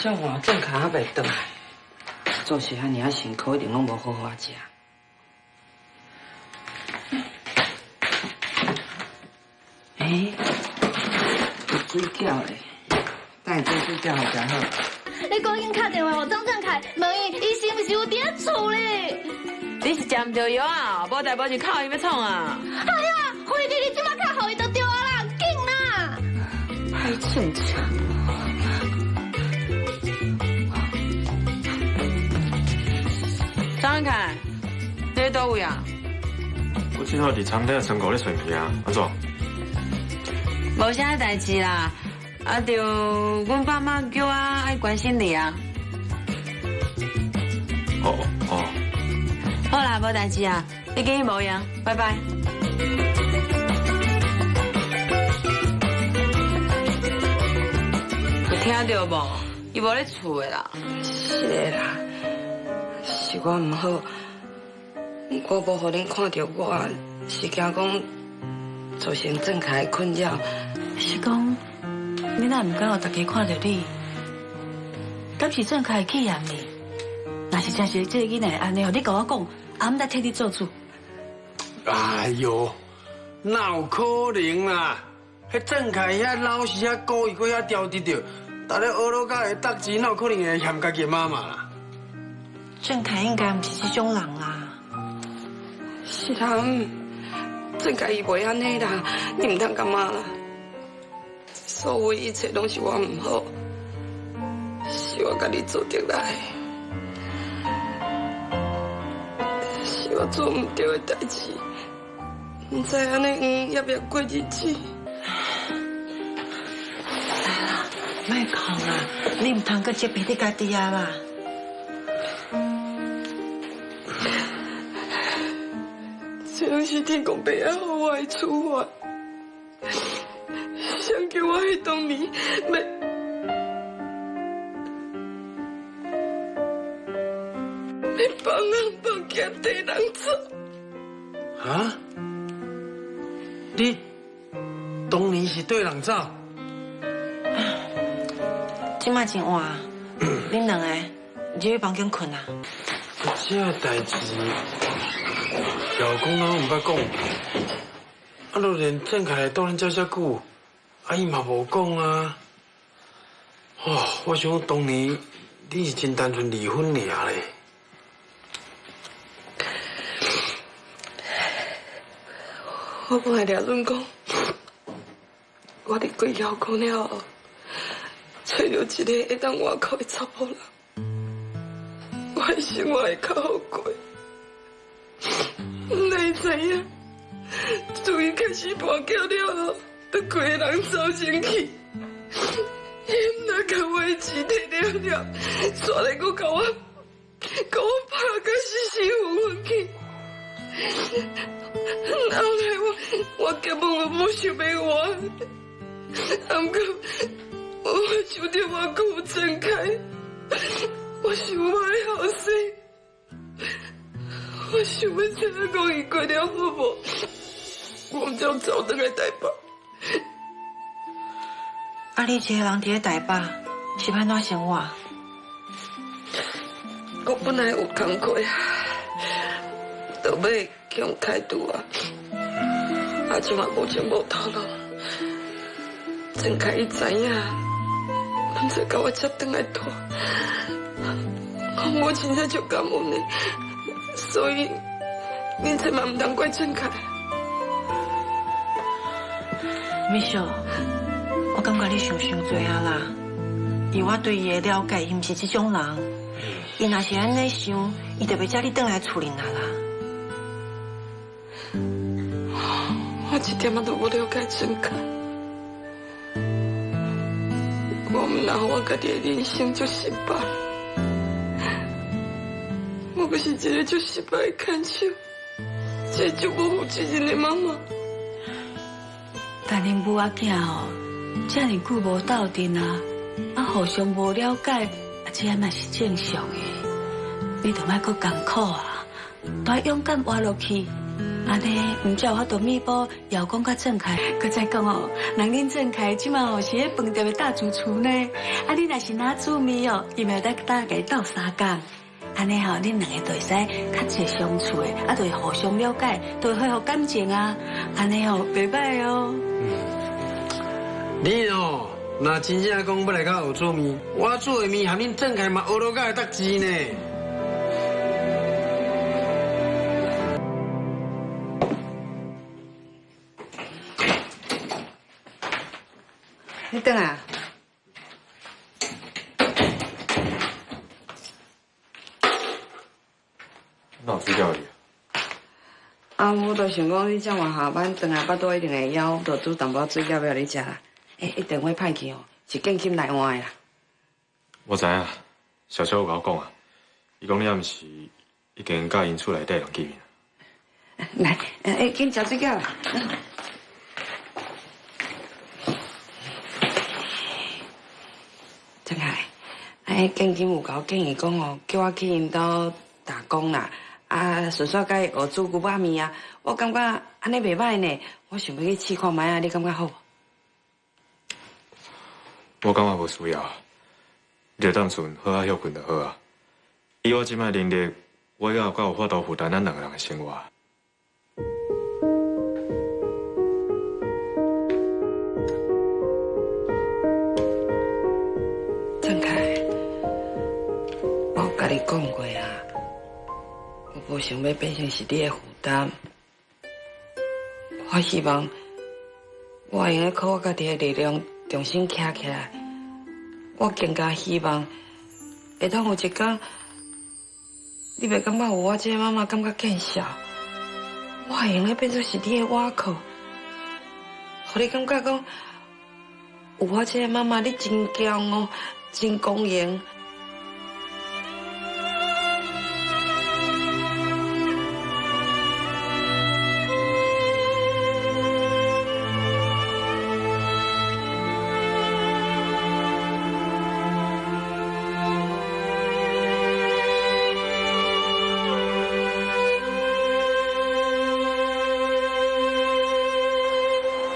照换郑凯还袂倒来，做事遐尔啊辛苦，一定拢无好好食。有水饺嘞，等下做水饺互食好。你赶紧打电话给张振凯，问伊是不是有伫厝咧？你是食唔着药啊？无代无志靠伊要创啊！哎呀，辉弟，你即马卡互伊就对啊啦，紧啦！太正常。张振凯，你在倒位啊？我今仔伫餐厅生活咧睡眠啊，安怎？无啥代志啦，啊，就阮爸妈叫我爱关心你啊。哦。好啦，无代志啊，你跟伊无样，拜拜。有听到无？伊无咧厝的啦。是的啦，是我唔好，我无互恁看到我，是惊讲造成郑凯的困扰。是讲，你哪唔敢互大家看到你？敢是郑凯气人呢？若是真是这个囡仔安尼，你甲我讲，俺唔得替你做主。哎呦，哪有可能啊？迄郑凯遐老实遐故意，搁遐刁滴着，大家学老甲会得钱，哪有可能会嫌家己妈妈啦？郑凯应该唔是这种人啦。是啦，郑凯伊袂安尼啦，你唔通感觉啦。所有一切拢是我唔好，是我家己做得来。是我做唔对的代志，唔知安尼要不要过日子。来啦，莫讲啦，你唔通搁责备你家己啊啦。这拢是天公伯啊，互我的处罚。想叫我迄当年要放人放假替人走。啊？你当年是对人走？今麦真晚，恁两个入去房间困啊。这代志，老公我唔捌讲，啊，都连郑凯倒咱遮久，啊，伊嘛无讲啊。哦，我想当年你是真单纯离婚尔咧。我本来俩论讲，我伫贵校讲了后，找到一个会当外口的查甫人，我的生活会较好过。哪知影，自伊开始跋筊了后，都规个人走进去，伊毋但甲我的钱摕了，煞来佫甲我拍甲死死昏昏去。后来我根本我无想要我，不过我想到我顾郑凯，我想我的后生，我想要知影讲伊过了好无，我才走倒来台北。啊，你一个人伫咧台北，是安怎生活？我本来有工课，就要强态度啊，即嘛无情无头路。郑凯伊知影，毋知甲我接转来拖，我真正就感恩你，所以恁千万毋通怪郑凯。米秀，我感觉你想多啊啦。以我对伊的了解，伊毋是这种人。伊若是安尼想，伊就袂叫你转来厝里啦。我一点仔都无了解郑凯，我毋能我家己的人生就失败，我不是一个就失败的看手，一个就无负责任的妈妈。但恁母仔囝哦，遮尔久无斗阵啊，互相无了解，这样嘛是正常的。你着莫阁艰苦啊，都要勇敢活落去，安尼，唔才有法度弥补姚公甲郑凯。佮再讲哦，人恁郑凯即嘛哦是迄饭店的大主厨呢。啊，你若是拿煮面哦，伊咪得大家斗3工。安尼吼，恁两个就会使较侪相处的，啊，就会互相了解，就会恢复感情啊。安尼哦，袂歹哦。你哦，若真正讲要来甲学煮面，我煮的面含恁郑凯嘛学到甲会得志呢。你等啊。哪有水饺哩？啊，我都想讲你这晚下班回来，巴肚一定会枵，就煮淡薄水饺要你食啦。一电话派去哦，是建金来换的啦。我知影，小秋有甲我讲啊，伊讲你暗时已经甲因厝内底人见面。来，紧食水饺啦。郑海，建金有甲我建议讲哦，叫我去因兜打工啦。啊，顺便甲伊学煮牛肉面啊，我感觉安尼袂歹呢。我想要去试看卖啊，你感觉好无？我感觉无需要，你就当阵好好休困就好啊。以我即摆能力，我也有法度负担咱两个人的生活。郑凯，我甲你讲过啊。我无想要变成是你的负担，我希望我会用咧靠我家己的力量重新站起来。我更加希望会当有一天，你袂感觉有我这个妈妈感觉见笑，我会用咧变作是你的倚靠，互你感觉讲有我这个妈妈你真强哦，真公平。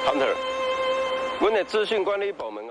Hunter，阮的资讯管理部门